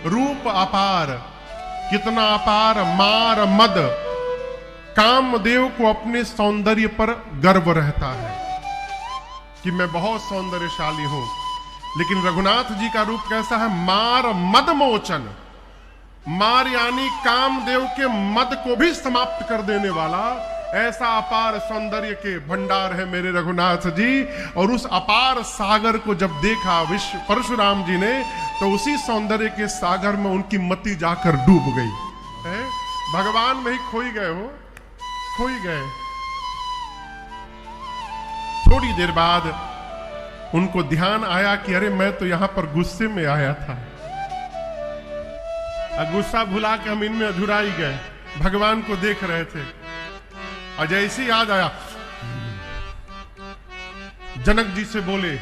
रूप अपार, कितना अपार मार मद, कामदेव को अपने सौंदर्य पर गर्व रहता है कि मैं बहुत सौंदर्यशाली हूं। लेकिन रघुनाथ जी का रूप कैसा है? मार मद मोचन। मार यानी कामदेव के मद को भी समाप्त कर देने वाला, ऐसा अपार सौंदर्य के भंडार है मेरे रघुनाथ जी। और उस अपार सागर को जब देखा विश्व परशुराम जी ने, तो उसी सौंदर्य के सागर में उनकी मति जाकर डूब गई है। भगवान में ही खोई गए हो, खोई गए। थोड़ी देर बाद उनको ध्यान आया कि अरे मैं तो यहां पर गुस्से में आया था। गुस्सा भुला के हम इनमें अधुराई गए, भगवान को देख रहे थे। और जैसे ही याद आया, जनक जी से बोले,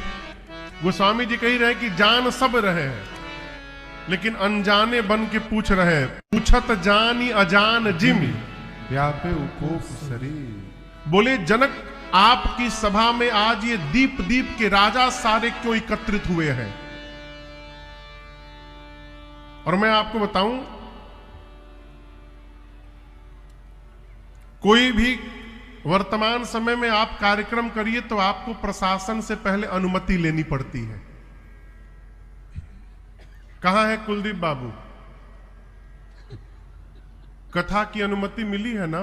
गोस्वामी जी कह रहे हैं कि जान सब रहे हैं लेकिन अनजाने बन के पूछ रहे हैं। पूछत जानी अजान जिमि व्यापे उकोप शरीर। बोले जनक, आपकी सभा में आज ये दीप दीप के राजा सारे क्यों एकत्रित हुए हैं? और मैं आपको बताऊं, कोई भी वर्तमान समय में आप कार्यक्रम करिए तो आपको प्रशासन से पहले अनुमति लेनी पड़ती है। कहां है कुलदीप बाबू? कथा की अनुमति मिली है ना?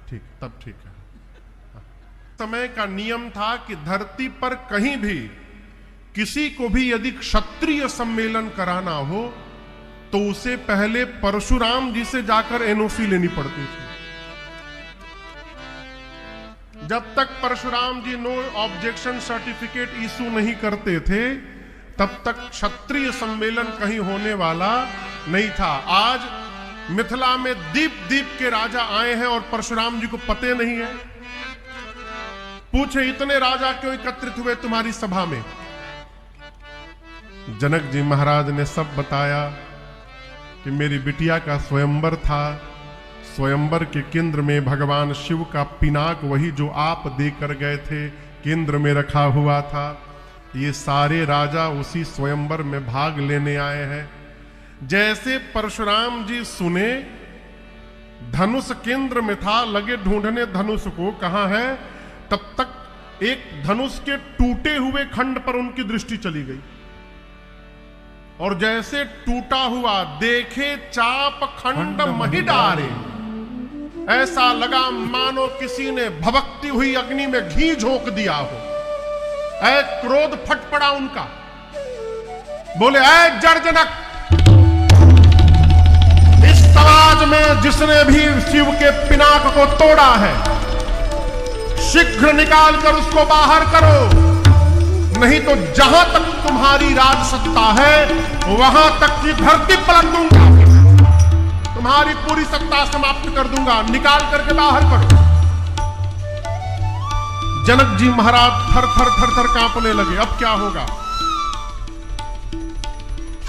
ठीक, तब ठीक है। समय का नियम था कि धरती पर कहीं भी किसी को भी यदि क्षत्रिय सम्मेलन कराना हो तो उसे पहले परशुराम जी से जाकर एनओसी लेनी पड़ती थी। जब तक परशुराम जी नो ऑब्जेक्शन सर्टिफिकेट इशू नहीं करते थे, तब तक क्षत्रिय सम्मेलन कहीं होने वाला नहीं था। आज मिथिला में दीप दीप के राजा आए हैं और परशुराम जी को पते नहीं है। पूछे, इतने राजा क्यों एकत्रित हुए तुम्हारी सभा में? जनक जी महाराज ने सब बताया कि मेरी बिटिया का स्वयंवर था। स्वयंवर के केंद्र में भगवान शिव का पिनाक, वही जो आप देकर गए थे, केंद्र में रखा हुआ था। ये सारे राजा उसी स्वयंवर में भाग लेने आए हैं। जैसे परशुराम जी सुने धनुष केंद्र में था, लगे ढूंढने धनुष को, कहां है? तब तक एक धनुष के टूटे हुए खंड पर उनकी दृष्टि चली गई और जैसे टूटा हुआ देखे चाप खंड मही डारे, ऐसा लगा मानो किसी ने भभकती हुई अग्नि में घी झोंक दिया हो। ऐ क्रोध फट पड़ा उनका। बोले, ऐ जड़जनक, इस समाज में जिसने भी शिव के पिनाक को तोड़ा है, शीघ्र निकाल कर उसको बाहर करो, नहीं तो जहां तक तुम्हारी राज सत्ता है वहां तक की धरती पलट दूंगा, तुम्हारी पूरी सत्ता समाप्त कर दूंगा, निकाल करके बाहर करो। जनक जी महाराज थर थर थर थर कांपने लगे। अब क्या होगा?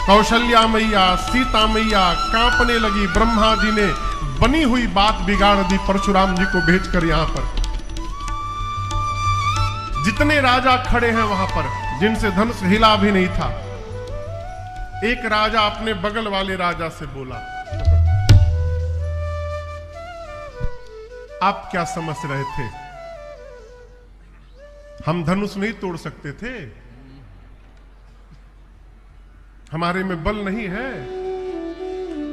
कौशल्या मैया, सीता मैया कांपने लगी। ब्रह्मा जी ने बनी हुई बात बिगाड़ दी परशुराम जी को भेजकर यहां पर। जितने राजा खड़े हैं वहां पर, जिनसे धनुष हिला भी नहीं था, एक राजा अपने बगल वाले राजा से बोला, आप क्या समझ रहे थे? हम धनुष नहीं तोड़ सकते थे? हमारे में बल नहीं है?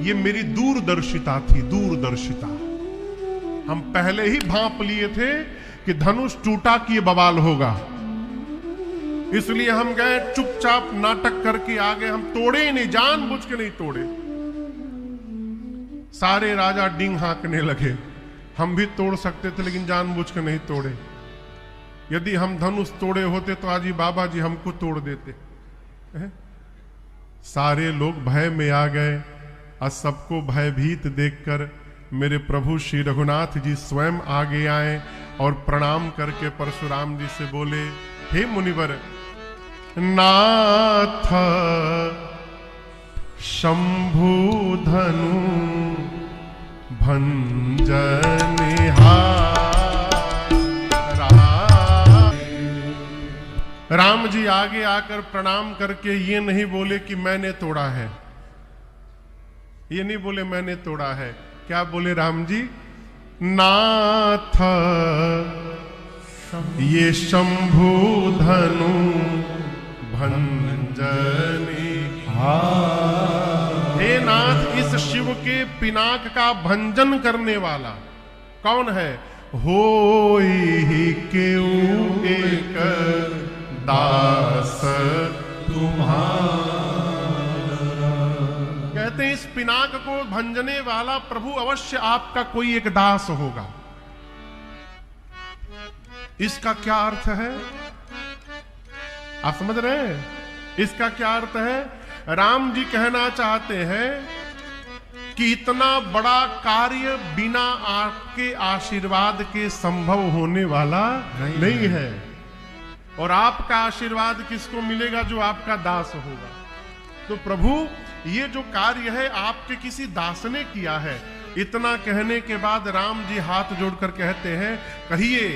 ये मेरी दूरदर्शिता थी, दूरदर्शिता। हम पहले ही भांप लिए थे कि धनुष टूटा कि ये बवाल होगा, इसलिए हम गए चुपचाप नाटक करके आ गए। हम तोड़े ही नहीं, जानबूझ के नहीं तोड़े। सारे राजा डिंग हाँकने लगे। हम भी तोड़ सकते थे लेकिन जानबूझ के नहीं तोड़े। यदि हम धनुष तोड़े होते तो आज ही बाबा जी हमको तोड़ देते। सारे लोग भय में आ गए और सबको भयभीत देखकर मेरे प्रभु श्री रघुनाथ जी स्वयं आगे आए और प्रणाम करके परशुराम जी से बोले, हे मुनिवर, नाथ शंभु धनु भंजनिहार। राम जी आगे आकर प्रणाम करके ये नहीं बोले कि मैंने तोड़ा है, ये नहीं बोले मैंने तोड़ा है, क्या बोले राम जी? नाथ ये शंभु धनु भंजनी। हे नाथ, इस शिव के पिनाक का भंजन करने वाला कौन है? होई केउ एक दास तुम्हारा। कहते हैं इस पिनाक को भंजने वाला प्रभु अवश्य आपका कोई एक दास होगा। इसका क्या अर्थ है? आप समझ रहे हैं इसका क्या अर्थ है? राम जी कहना चाहते हैं कि इतना बड़ा कार्य बिना आपके आशीर्वाद के संभव होने वाला नहीं है। और आपका आशीर्वाद किसको मिलेगा? जो आपका दास होगा। तो प्रभु ये जो कार्य है आपके किसी दास ने किया है। इतना कहने के बाद राम जी हाथ जोड़कर कहते हैं, कहिए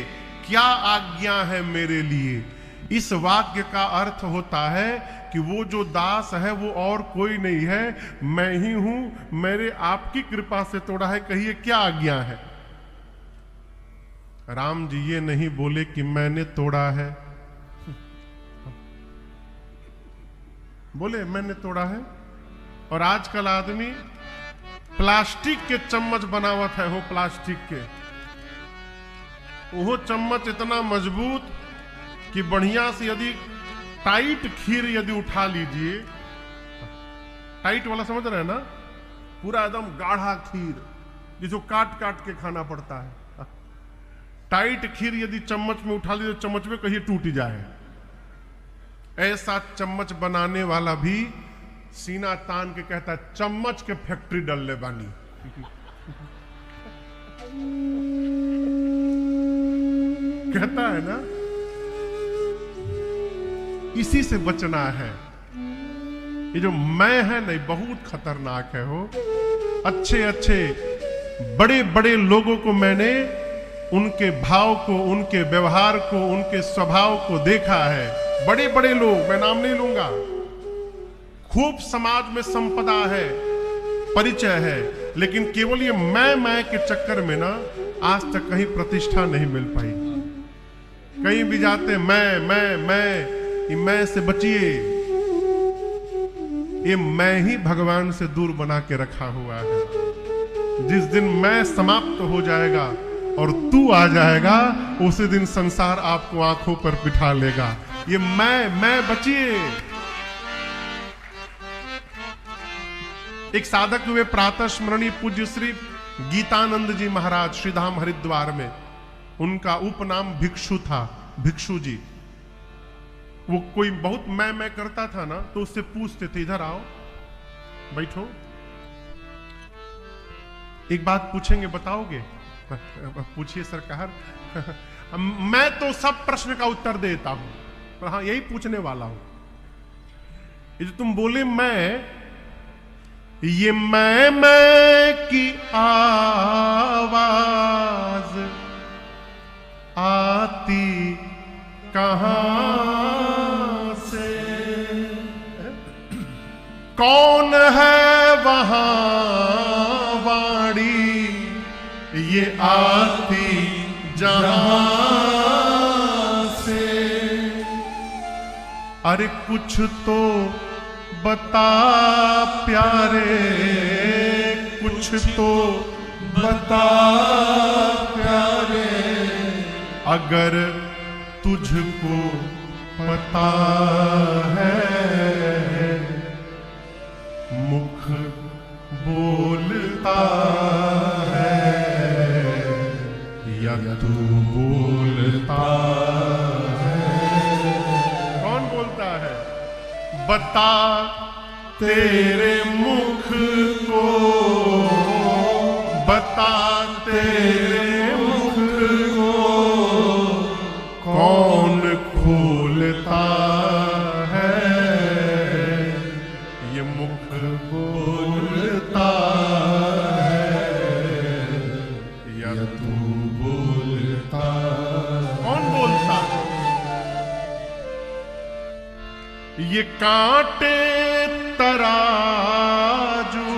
क्या आज्ञा है मेरे लिए। इस वाक्य का अर्थ होता है कि वो जो दास है वो और कोई नहीं है, मैं ही हूं। मेरे आपकी कृपा से तोड़ा है, कहिए क्या आज्ञा है। राम जी ये नहीं बोले कि मैंने तोड़ा है, बोले मैंने तोड़ा है। और आजकल आदमी प्लास्टिक के चम्मच बनावत है, हो प्लास्टिक के, वो चम्मच इतना मजबूत कि बढ़िया से यदि टाइट खीर यदि उठा लीजिए, टाइट वाला समझ रहे हैं ना, पूरा एकदम गाढ़ा खीर जिसको काट काट के खाना पड़ता है, टाइट खीर यदि चम्मच में उठा लीजिए, चम्मच में कहीं टूट जाए। ऐसा चम्मच बनाने वाला भी सीना तान के कहता है, चम्मच के फैक्ट्री डलने बानी। कहता है ना, इसी से बचना है। ये जो मैं है नहीं, बहुत खतरनाक है। हो अच्छे अच्छे बड़े बड़े लोगों को मैंने उनके भाव को, उनके व्यवहार को, उनके स्वभाव को देखा है। बड़े बड़े लोग, मैं नाम नहीं लूंगा, खूब समाज में संपदा है, परिचय है, लेकिन केवल ये मैं के चक्कर में ना आज तक कहीं प्रतिष्ठा नहीं मिल पाई। कहीं भी जाते मैं, ये मैं से बचिए। ये मैं ही भगवान से दूर बना के रखा हुआ है। जिस दिन मैं समाप्त हो जाएगा और तू आ जाएगा, उसी दिन संसार आपको आंखों पर बिठा लेगा। ये मैं बचिए। एक साधक हुए प्रातः स्मरणीय पूज्य श्री गीतानंद जी महाराज, श्रीधाम हरिद्वार में। उनका उपनाम भिक्षु था, भिक्षु जी। वो कोई बहुत मैं करता था ना, तो उससे पूछते थे, इधर आओ बैठो, एक बात पूछेंगे बताओगे? पूछिए सरकार। मैं तो सब प्रश्न का उत्तर देता हूं, पर हाँ यही पूछने वाला हूं। ये जो तुम बोले ये मैं की आवाज आती कहां से? कौन है वहां वाणी ये आती जहां से? अरे कुछ तो बता प्यारे, कुछ तो बता प्यारे, अगर तुझको पता है। मुख बोलता है या तू बोलता है? कौन बोलता है? बता तेरे मुख को, बता तेरे मुख को कौन खोलता है? ये मुख बोलता है या तू बोलता? कौन बोलता है? ये कांटे तराजू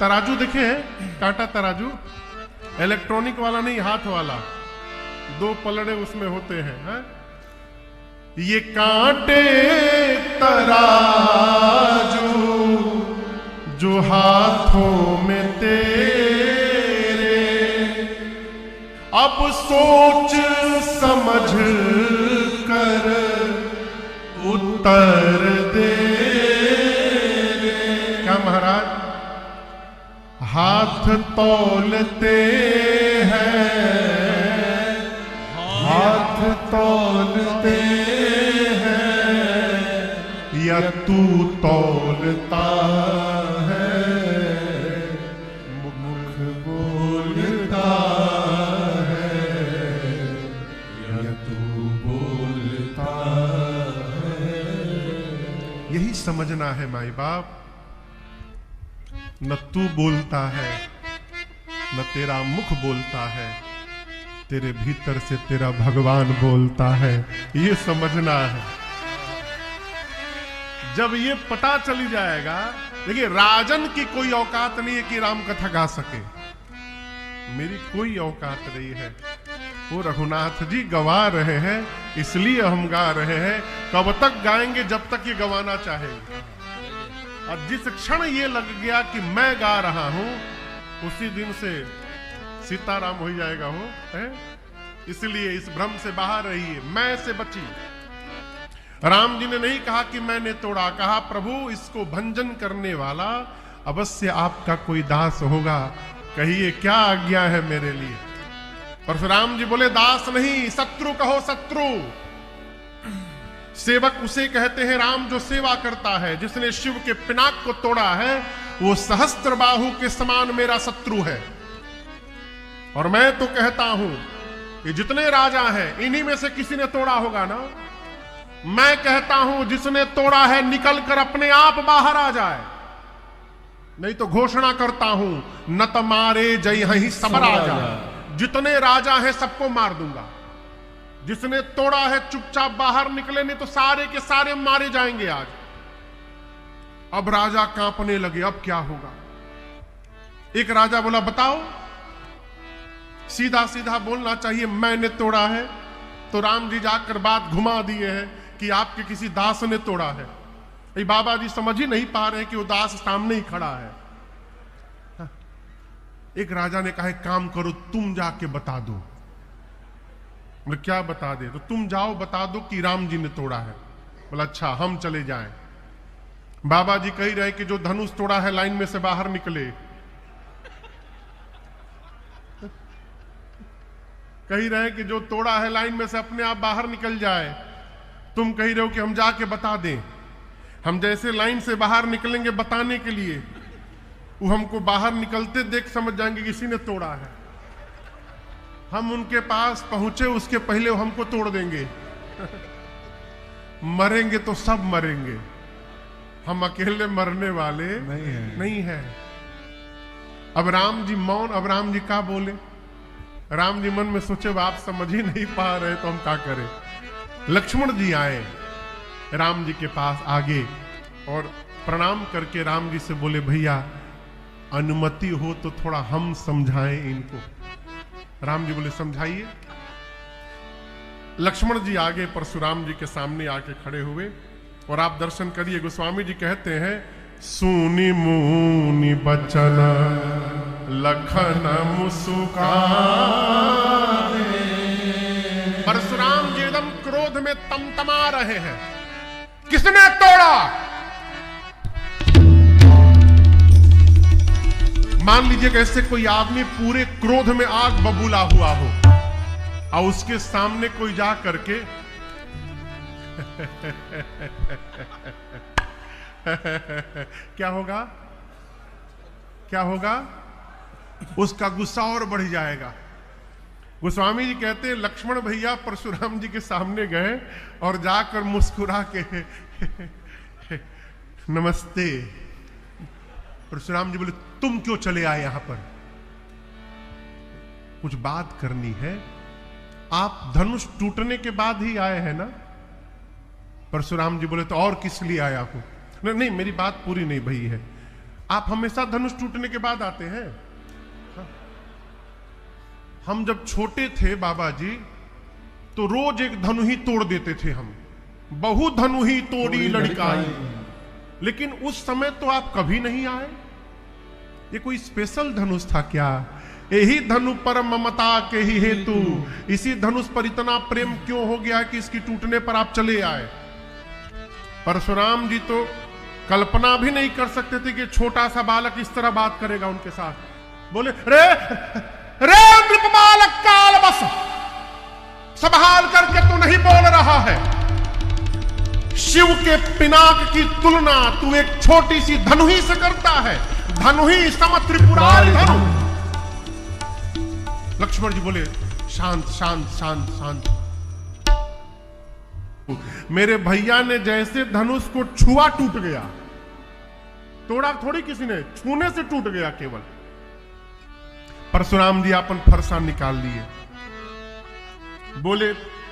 तराजू देखे हैं, कांटा तराजू, इलेक्ट्रॉनिक वाला नहीं, हाथ वाला, 2 पलड़े उसमें होते हैं, है? ये कांटे तराजू जो हाथों में तेरे, अब सोच समझ कर उत्तर दे रे। क्या महाराज? हाथ तौलते हैं, हाथ तौलते हैं, या तू तौलता है, मुख बोलता है, या तू बोलता है। यही समझना है माई बाप, न तू बोलता है न तेरा मुख बोलता है, तेरे भीतर से तेरा भगवान बोलता है, ये समझना है। जब ये पता चली जाएगा, देखिए राजन की कोई औकात नहीं है कि राम कथा गा सके, मेरी कोई औकात नहीं है। वो रघुनाथ जी गवा रहे हैं, इसलिए हम गा रहे हैं। कब तक गाएंगे? जब तक ये गवाना चाहेंगे। और जिस क्षण ये लग गया कि मैं गा रहा हूं, उसी दिन से सीताराम हो जाएगा हो, है? इसलिए इस भ्रम से बाहर रहिए, मैं से बची। राम जी ने नहीं कहा कि मैंने तोड़ा, कहा प्रभु इसको भंजन करने वाला अवश्य आपका कोई दास होगा, कहिए क्या आज्ञा है मेरे लिए। परशुराम जी बोले दास नहीं, शत्रु कहो शत्रु। सेवक उसे कहते हैं राम जो सेवा करता है। जिसने शिव के पिनाक को तोड़ा है वो सहस्त्र बाहु के समान मेरा शत्रु है। और मैं तो कहता हूं कि जितने राजा हैं इन्हीं में से किसी ने तोड़ा होगा ना। मैं कहता हूं जिसने तोड़ा है निकल कर अपने आप बाहर आ जाए, नहीं तो घोषणा करता हूं न तो मारे जय ही सब राजा। जितने राजा हैं सबको मार दूंगा। जिसने तोड़ा है चुपचाप बाहर निकले, नहीं तो सारे के सारे मारे जाएंगे आज। अब राजा कांपने लगे, अब क्या होगा। एक राजा बोला बताओ, सीधा सीधा बोलना चाहिए मैंने तोड़ा है। तो राम जी जाकर बात घुमा दिए हैं कि आपके किसी दास ने तोड़ा है। ये बाबा जी समझ ही नहीं पा रहे कि वो दास सामने ही खड़ा है। एक राजा ने कहा काम करो, तुम जाके बता दो। बोले क्या बता दे? तो तुम जाओ बता दो कि राम जी ने तोड़ा है। बोला अच्छा हम चले जाएं। बाबा जी कह रहे कि जो धनुष तोड़ा है लाइन में से बाहर निकले। कह रहे कि जो तोड़ा है लाइन में से अपने आप बाहर निकल जाए। तुम कह रहे हो कि हम जाके बता दें। हम जैसे लाइन से बाहर निकलेंगे बताने के लिए, वो हमको बाहर निकलते देख समझ जाएंगे किसी ने तोड़ा है। हम उनके पास पहुंचे उसके पहले वो हमको तोड़ देंगे। मरेंगे तो सब मरेंगे, हम अकेले मरने वाले नहीं है। अब राम जी मौन। अब राम जी क्या बोले? राम जी मन में सोचे आप समझ ही नहीं पा रहे तो हम क्या करें। लक्ष्मण जी आए राम जी के पास आगे और प्रणाम करके राम जी से बोले भैया अनुमति हो तो थोड़ा हम समझाएं इनको। राम जी बोले समझाइए। लक्ष्मण जी आगे परशुराम जी के सामने आके खड़े हुए और आप दर्शन करिए। गोस्वामी जी कहते हैं सुनी मुनि बचन लखन मुस्काने। परशुराम जी एकदम क्रोध में तमतमा रहे हैं। किसने तोड़ा? मान लीजिए कि ऐसे कोई आदमी पूरे क्रोध में आग बबूला हुआ हो और उसके सामने कोई जा करके क्या होगा? क्या होगा? उसका गुस्सा और बढ़ जाएगा। गोस्वामी जी कहते हैं लक्ष्मण भैया परशुराम जी के सामने गए और जाकर मुस्कुरा के नमस्ते। परशुराम जी बोले तुम क्यों चले आए यहां पर? कुछ बात करनी है। आप धनुष टूटने के बाद ही आए हैं ना? परशुराम जी बोले तो और किस लिए आया हूं? नहीं मेरी बात पूरी नहीं भई है। आप हमेशा धनुष टूटने के बाद आते हैं। हम जब छोटे थे बाबा जी, तो रोज एक धनु ही तोड़ देते थे हम। बहु धनु ही तोड़ी लड़काई, लेकिन उस समय तो आप कभी नहीं आए। ये कोई स्पेशल धनुष था क्या? यही धनु पर ममता के ही हेतु, इसी धनुष पर इतना प्रेम क्यों हो गया कि इसकी टूटने पर आप चले आए? परशुराम जी तो कल्पना भी नहीं कर सकते थे कि छोटा सा बालक इस तरह बात करेगा उनके साथ। बोले, रे रे नृप बालक काल बस, संभाल करके तू नहीं बोल रहा है। शिव के पिनाक की तुलना तू एक छोटी सी धनु ही से करता है। धनु ही सम त्रिपुरारी धनु। लक्ष्मण जी बोले, शांत शांत शांत शांत। मेरे भैया ने जैसे धनुष को छुआ टूट गया, तोड़ा थोड़ी किसी ने, छूने से टूट गया केवल। परशुराम जी अपन फरसा निकाल लिए, बोले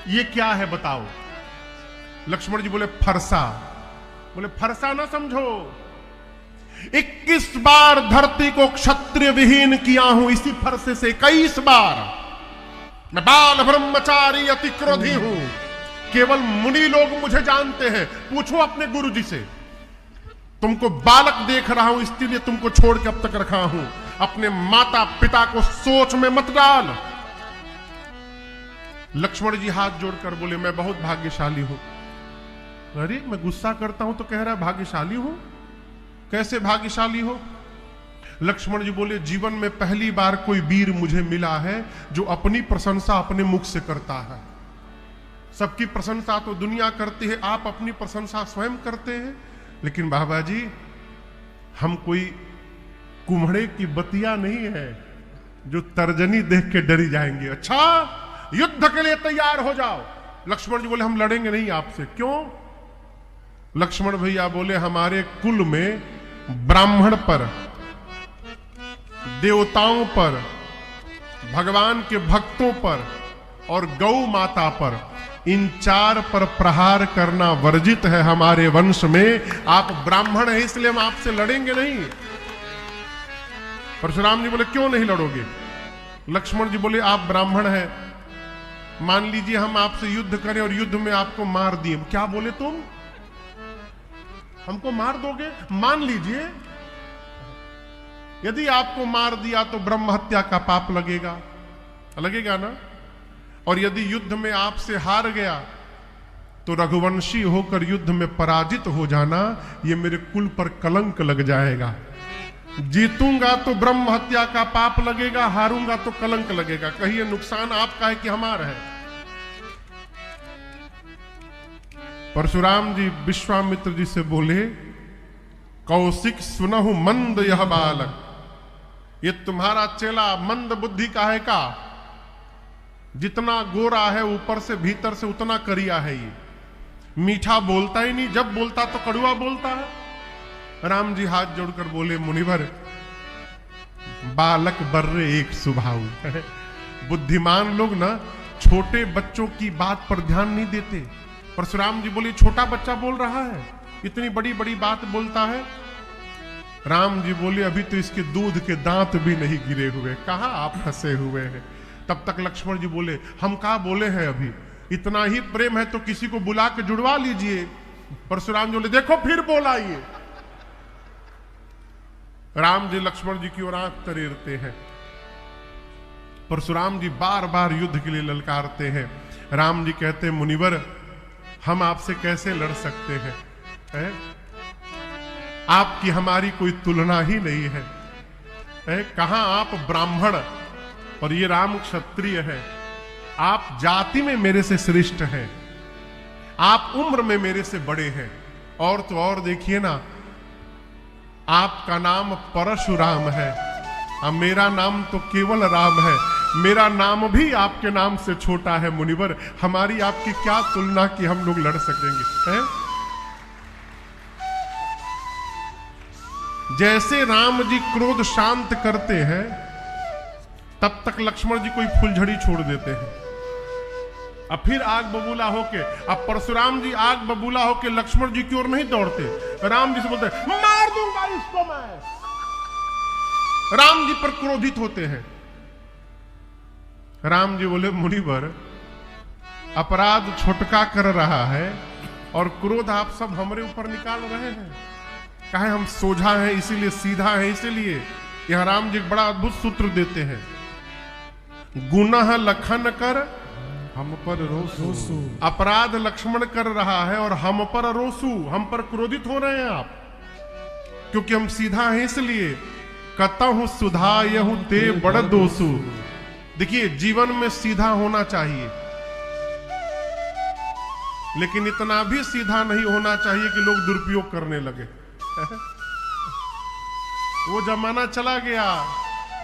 ये क्या है बताओ। लक्ष्मण जी बोले फरसा। बोले फरसा ना समझो, 21 बार धरती को क्षत्रिय विहीन किया हूं इसी फरसे से। 21 बार। मैं बाल ब्रह्मचारी अति क्रोधी हूं, केवल मुनि लोग मुझे जानते हैं। पूछो अपने गुरु जी से। तुमको बालक देख रहा हूं, इसलिए तुमको छोड़ के अब तक रखा हूं। अपने माता पिता को सोच में मत डाल। लक्ष्मण जी हाथ जोड़कर बोले, मैं बहुत भाग्यशाली हूं। अरे मैं गुस्सा करता हूं तो कह रहा है भाग्यशाली हूं? कैसे भाग्यशाली हो? लक्ष्मण जी बोले, जीवन में पहली बार कोई वीर मुझे मिला है जो अपनी प्रशंसा अपने मुख से करता है। सबकी प्रशंसा तो दुनिया करती है, आप अपनी प्रशंसा स्वयं करते हैं। लेकिन बाबा जी, हम कोई कुम्हड़े की बतिया नहीं है जो तर्जनी देख के डरी जाएंगे। अच्छा, युद्ध के लिए तैयार हो जाओ। लक्ष्मण जी बोले, हम लड़ेंगे नहीं आपसे। क्यों? लक्ष्मण भैया बोले, हमारे कुल में ब्राह्मण पर, देवताओं पर, भगवान के भक्तों पर और गौ माता पर, इन 4 पर प्रहार करना वर्जित है हमारे वंश में। आप ब्राह्मण हैं इसलिए हम आपसे लड़ेंगे नहीं। परशुराम जी बोले, क्यों नहीं लड़ोगे? लक्ष्मण जी बोले, आप ब्राह्मण हैं, मान लीजिए हम आपसे युद्ध करें और युद्ध में आपको मार दिए। क्या बोले तुम? हमको मार दोगे? मान लीजिए, यदि आपको मार दिया तो ब्रह्म हत्या का पाप लगेगा, लगेगा ना? और यदि युद्ध में आपसे हार गया तो रघुवंशी होकर युद्ध में पराजित हो जाना, यह मेरे कुल पर कलंक लग जाएगा। जीतूंगा तो ब्रह्म हत्या का पाप लगेगा, हारूंगा तो कलंक लगेगा। कहिए नुकसान आपका है कि हमारा है? परशुराम जी विश्वामित्र जी से बोले, कौशिक सुनहु मंद यह बालक, ये तुम्हारा चेला मंद बुद्धि का है का? जितना गोरा है ऊपर से भीतर से उतना करिया है। ये मीठा बोलता ही नहीं, जब बोलता तो कड़वा बोलता है। राम जी हाथ जोड़कर बोले, मुनिवर, बालक बर्रे एक सुभाऊ। बुद्धिमान लोग ना छोटे बच्चों की बात पर ध्यान नहीं देते। परशुराम जी बोले, छोटा बच्चा बोल रहा है, इतनी बड़ी बड़ी बात बोलता है। राम जी बोले, अभी तो इसके दूध के दांत भी नहीं गिरे हुए, कहां आप फंसे हुए हैं। तब तक लक्ष्मण जी बोले, हम कहा बोले हैं, अभी इतना ही प्रेम है तो किसी को बुला के जुड़वा लीजिए। परशुराम जी बोले, देखो फिर बोला ये। राम जी लक्ष्मण जी की ओर आंख तरेरते हैं। परशुराम जी बार बार युद्ध के लिए ललकारते हैं। राम जी कहते हैं, मुनिवर, हम आपसे कैसे लड़ सकते हैं, है? आपकी हमारी कोई तुलना ही नहीं है। कहां आप ब्राह्मण और ये राम क्षत्रिय है। आप जाति में मेरे से श्रेष्ठ हैं, आप उम्र में मेरे से बड़े हैं। और तो और देखिए ना, आपका नाम परशुराम है और मेरा नाम तो केवल राम है। मेरा नाम भी आपके नाम से छोटा है। मुनिवर, हमारी आपकी क्या तुलना कि हम लोग लड़ सकेंगे, है? जैसे राम जी क्रोध शांत करते हैं, तब तक लक्ष्मण जी कोई फुलझड़ी छोड़ देते हैं। अब फिर आग बबूला होके, अब परशुराम जी आग बबूला होके लक्ष्मण जी की ओर नहीं दौड़ते, राम जी से बोलते, मार दूंगा इसको मैं। राम जी पर क्रोधित होते हैं। राम जी बोले, मुनिवर, अपराध छोटका कर रहा है और क्रोध आप सब हमारे ऊपर निकाल रहे हैं। कहे हम सोझा हैं इसीलिए, सीधा है इसीलिए। यहां राम जी बड़ा अद्भुत सूत्र देते हैं, गुनाह लखन कर हम पर रोसू। अपराध लक्ष्मण कर रहा है और हम पर रोसू, हम पर क्रोधित हो रहे हैं आप, क्योंकि हम सीधा हैं इसलिए। कतहु सुधा यहु ते बड़ दोसू। देखिए, जीवन में सीधा होना चाहिए, लेकिन इतना भी सीधा नहीं होना चाहिए कि लोग दुरुपयोग करने लगे। वो जमाना चला गया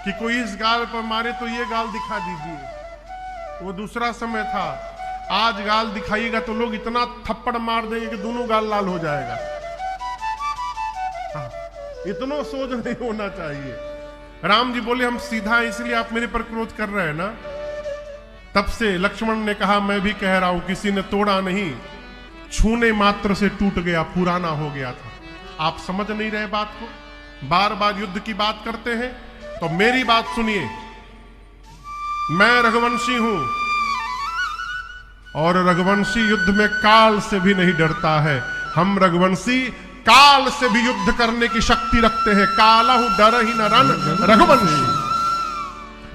कि कोई इस गाल पर मारे तो ये गाल दिखा दीजिए, वो दूसरा समय था। आज गाल दिखाइएगा तो लोग इतना थप्पड़ मार देंगे कि दोनों गाल लाल हो जाएगा। हाँ, इतना सोच नहीं होना चाहिए। राम जी बोले, हम सीधा है इसलिए आप मेरे पर क्रोध कर रहे हैं ना। तब से लक्ष्मण ने कहा, मैं भी कह रहा हूं, किसी ने तोड़ा नहीं, छूने मात्र से टूट गया, पुराना हो गया था। आप समझ नहीं रहे बात को, बार बार युद्ध की बात करते हैं। तो मेरी बात सुनिए, मैं रघुवंशी हूं और रघुवंशी युद्ध में काल से भी नहीं डरता है। हम रघुवंशी काल से भी युद्ध करने की शक्ति रखते हैं। कालहु डर ही न रन रघुवंशी।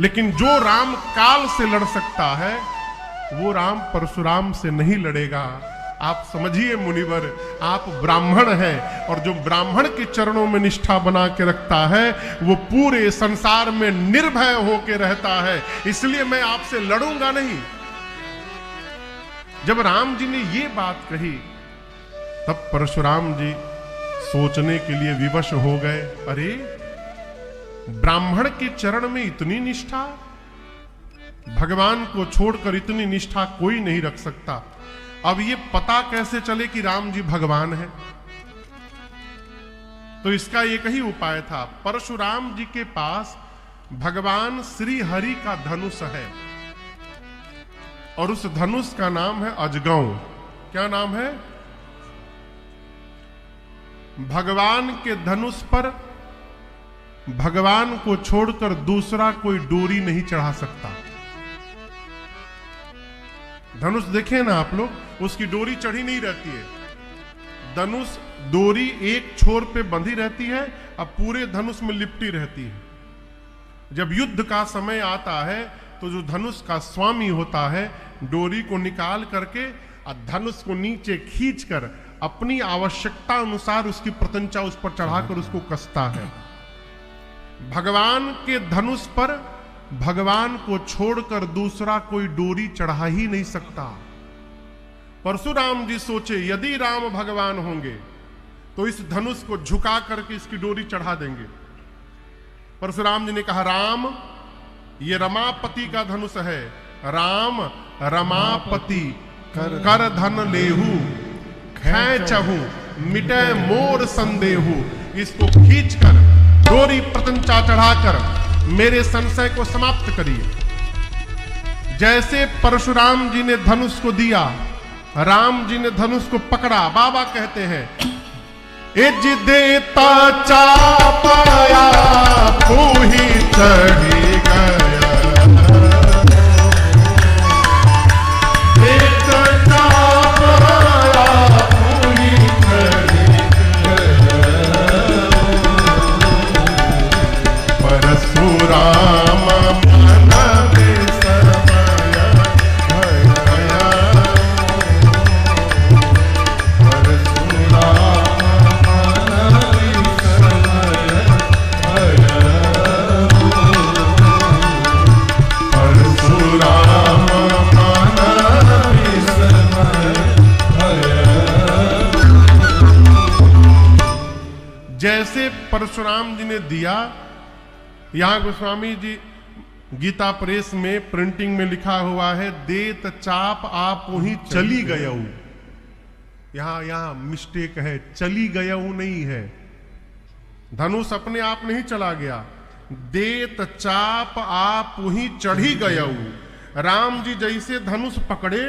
लेकिन जो राम काल से लड़ सकता है, वो राम परशुराम से नहीं लड़ेगा। आप समझिए मुनिवर, आप ब्राह्मण हैं और जो ब्राह्मण के चरणों में निष्ठा बना के रखता है, वो पूरे संसार में निर्भय होकर रहता है। इसलिए मैं आपसे लड़ूंगा नहीं। जब राम जी ने ये बात कही, तब परशुराम जी सोचने के लिए विवश हो गए। अरे, ब्राह्मण के चरण में इतनी निष्ठा, भगवान को छोड़कर इतनी निष्ठा कोई नहीं रख सकता। अब ये पता कैसे चले कि राम जी भगवान हैं? तो इसका एक ही उपाय था। परशुराम जी के पास भगवान श्री हरि का धनुष है और उस धनुष का नाम है अजगौ। क्या नाम है? भगवान के धनुष पर भगवान को छोड़कर दूसरा कोई डोरी नहीं चढ़ा सकता। धनुष देखे ना आप लोग, उसकी डोरी चढ़ी नहीं रहती है। धनुष डोरी एक छोर पे बंधी रहती है, अब पूरे धनुष में लिपटी रहती है। जब युद्ध का समय आता है तो जो धनुष का स्वामी होता है, डोरी को निकाल करके और धनुष को नीचे खींचकर अपनी आवश्यकता अनुसार उसकी प्रतंचा उस पर चढ़ाकर उसको कसता है। भगवान के धनुष पर भगवान को छोड़कर दूसरा कोई डोरी चढ़ा ही नहीं सकता। परशुराम जी सोचे, यदि राम भगवान होंगे तो इस धनुष को झुका करके इसकी डोरी चढ़ा देंगे। परशुराम जी ने कहा, राम, ये रमापति का धनुष है। राम रमापति कर धन लेहू, खैचहू मिटे मोर संदेहू। इसको खींचकर डोरी प्रतंचा चढ़ाकर मेरे संशय को समाप्त करिए। जैसे परशुराम जी ने धनुष को दिया, राम जी ने धनुष को पकड़ा। बाबा कहते हैं, इज देता चापाया पूही चढ़ी गया। जैसे परशुराम जी ने दिया, यहां गोस्वामी जी गीता प्रेस में प्रिंटिंग में लिखा हुआ है, देत चाप आप वहीं चली गयऊ। यहां मिस्टेक है, चली गयऊ नहीं है। धनुष अपने आप नहीं चला गया। देत चाप आप वहीं चढ़ी गयऊ। राम जी जैसे धनुष पकड़े,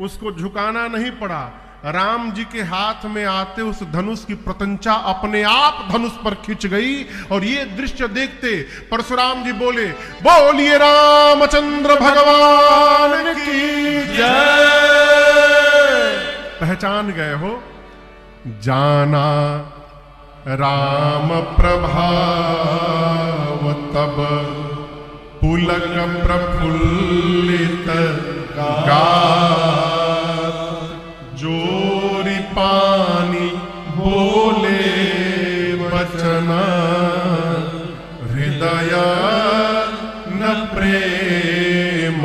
उसको झुकाना नहीं पड़ा। राम जी के हाथ में आते उस धनुष की प्रतंचा अपने आप धनुष पर खिंच गई। और ये दृश्य देखते परशुराम जी बोले, बोलिए रामचंद्र भगवान की जय। पहचान गए हो, जाना राम प्रभाव तब पुलक प्रफुल्लित गात, जोरी पानी बोले बचना, हृदय न प्रेम।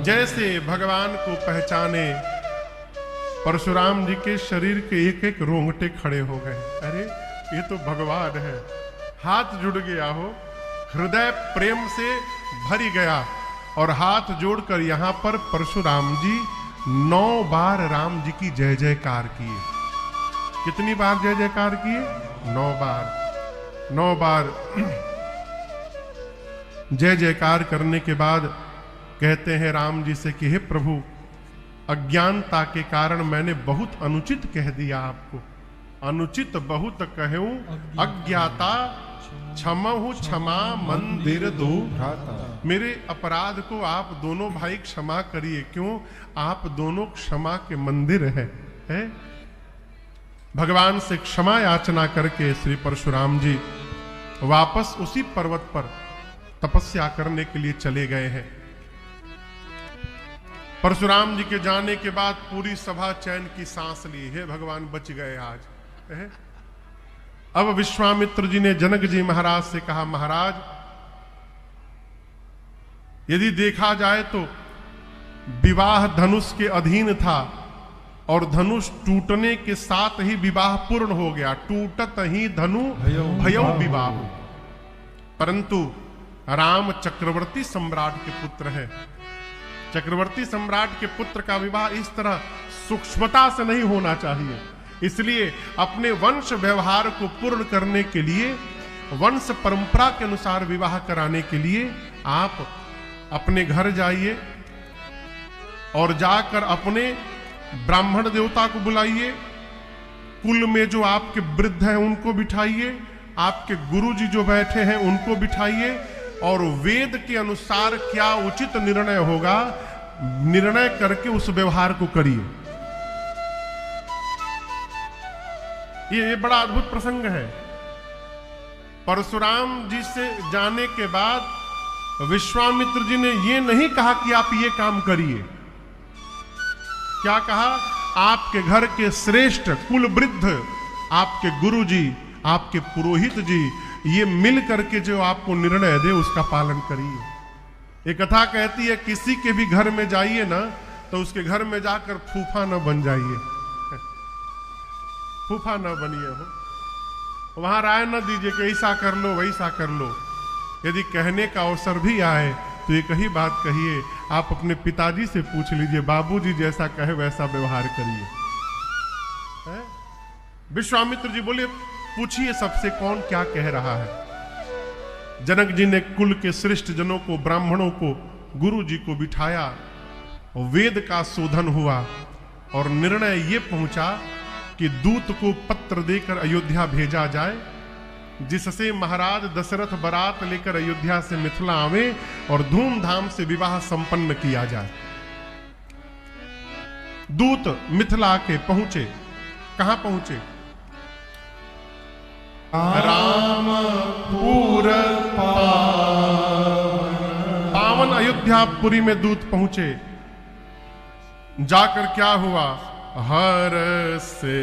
जैसे भगवान को पहचाने परशुराम जी के शरीर के एक एक रोंगटे खड़े हो गए। अरे ये तो भगवान है। हाथ जुड़ गया हो, हृदय प्रेम से भरी गया और हाथ जोड़कर यहां पर परशुराम जी 9 बार राम जी की जय जयकार किए। कितनी बार जय जयकार किए? 9 बार। 9 बार जय जयकार करने के बाद कहते हैं राम जी से कि हे प्रभु, अज्ञानता के कारण मैंने बहुत अनुचित कह दिया आपको। अनुचित बहुत कहूं अज्ञाता, क्षमहु क्षमा मंदिर दो भ्राता। मेरे अपराध को आप दोनों भाई क्षमा करिए। क्यों? आप दोनों क्षमा के मंदिर है? भगवान से क्षमा याचना करके श्री परशुराम जी वापस उसी पर्वत पर तपस्या करने के लिए चले गए हैं। परशुराम जी के जाने के बाद पूरी सभा चैन की सांस ली। हे भगवान, बच गए आज। अब विश्वामित्र जी ने जनक जी महाराज से कहा, महाराज यदि देखा जाए तो विवाह धनुष के अधीन था और धनुष टूटने के साथ ही विवाह पूर्ण हो गया। टूटत ही धनु भयौ विवाह। परंतु राम चक्रवर्ती सम्राट के पुत्र है। चक्रवर्ती सम्राट के पुत्र का विवाह इस तरह सूक्ष्मता से नहीं होना चाहिए। इसलिए अपने वंश व्यवहार को पूर्ण करने के लिए, वंश परंपरा के अनुसार विवाह कराने के लिए आप अपने घर जाइए और जाकर अपने ब्राह्मण देवता को बुलाइए, कुल में जो आपके वृद्ध हैं उनको बिठाइए, आपके गुरुजी जो बैठे हैं उनको बिठाइए और वेद के अनुसार क्या उचित निर्णय होगा, निर्णय करके उस व्यवहार को करिए। ये बड़ा अद्भुत प्रसंग है। परशुराम जी से जाने के बाद विश्वामित्र जी ने ये नहीं कहा कि आप ये काम करिए। क्या कहा? आपके घर के श्रेष्ठ कुल वृद्ध, आपके गुरुजी, आपके पुरोहित जी, ये मिल करके जो आपको निर्णय दे उसका पालन करिए। एक कथा कहती है, किसी के भी घर में जाइए ना तो उसके घर में जाकर फूफा न बन जाइए। फूफा न बनिए हो, वहां राय न दीजिए कि ऐसा कर लो वैसा कर लो। यदि कहने का अवसर भी आए तो एक ही बात कहिए, आप अपने पिताजी से पूछ लीजिए, बाबूजी जैसा कहे वैसा व्यवहार करिए। विश्वामित्र जी बोले, पूछिए सबसे कौन क्या कह रहा है। जनक जी ने कुल के श्रेष्ठ जनों को, ब्राह्मणों को, गुरु जी को बिठाया, वेद का शोधन हुआ और निर्णय ये पहुंचा कि दूत को पत्र देकर अयोध्या भेजा जाए, जिससे महाराज दशरथ बारात लेकर अयोध्या से मिथिला आवे और धूमधाम से विवाह संपन्न किया जाए। दूत मिथिला के पहुंचे। कहां पहुंचे? रामपुर पावन अयोध्यापुरी में दूत पहुंचे। जाकर क्या हुआ? हर से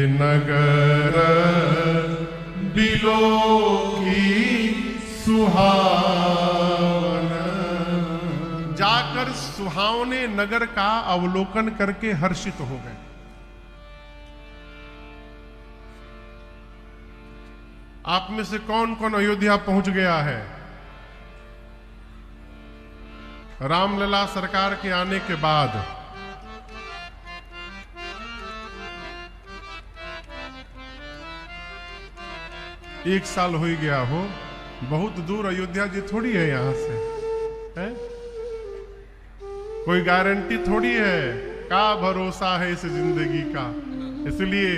नगर बिलो की सुहावन। जाकर सुहावने नगर का अवलोकन करके हर्षित हो गए। आप में से कौन कौन अयोध्या पहुंच गया है? रामलला सरकार के आने के बाद एक साल हो ही गया हो। बहुत दूर अयोध्या जी थोड़ी है यहां से, है? कोई गारंटी थोड़ी है, का भरोसा है इस जिंदगी का। इसलिए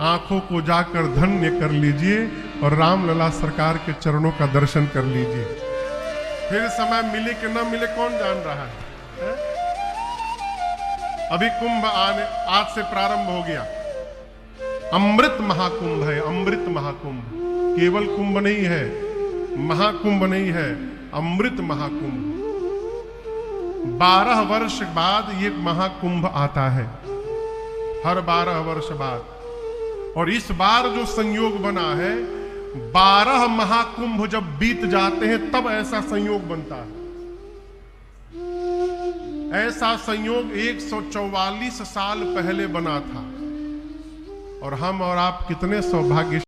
आंखों को जाकर धन्य कर लीजिए और रामलला सरकार के चरणों का दर्शन कर लीजिए। फिर समय मिले कि न मिले कौन जान रहा है? अभी कुंभ आज से प्रारंभ हो गया। अमृत महाकुंभ है, अमृत महाकुंभ। केवल कुंभ नहीं है, महाकुंभ नहीं है, अमृत महाकुंभ। 12 वर्ष बाद ये महाकुंभ आता है, हर 12 वर्ष बाद। और इस बार जो संयोग बना है, 12 महाकुंभ जब बीत जाते हैं तब ऐसा संयोग बनता है। ऐसा संयोग 144 साल पहले बना था। और हम और आप कितने सौभाग्य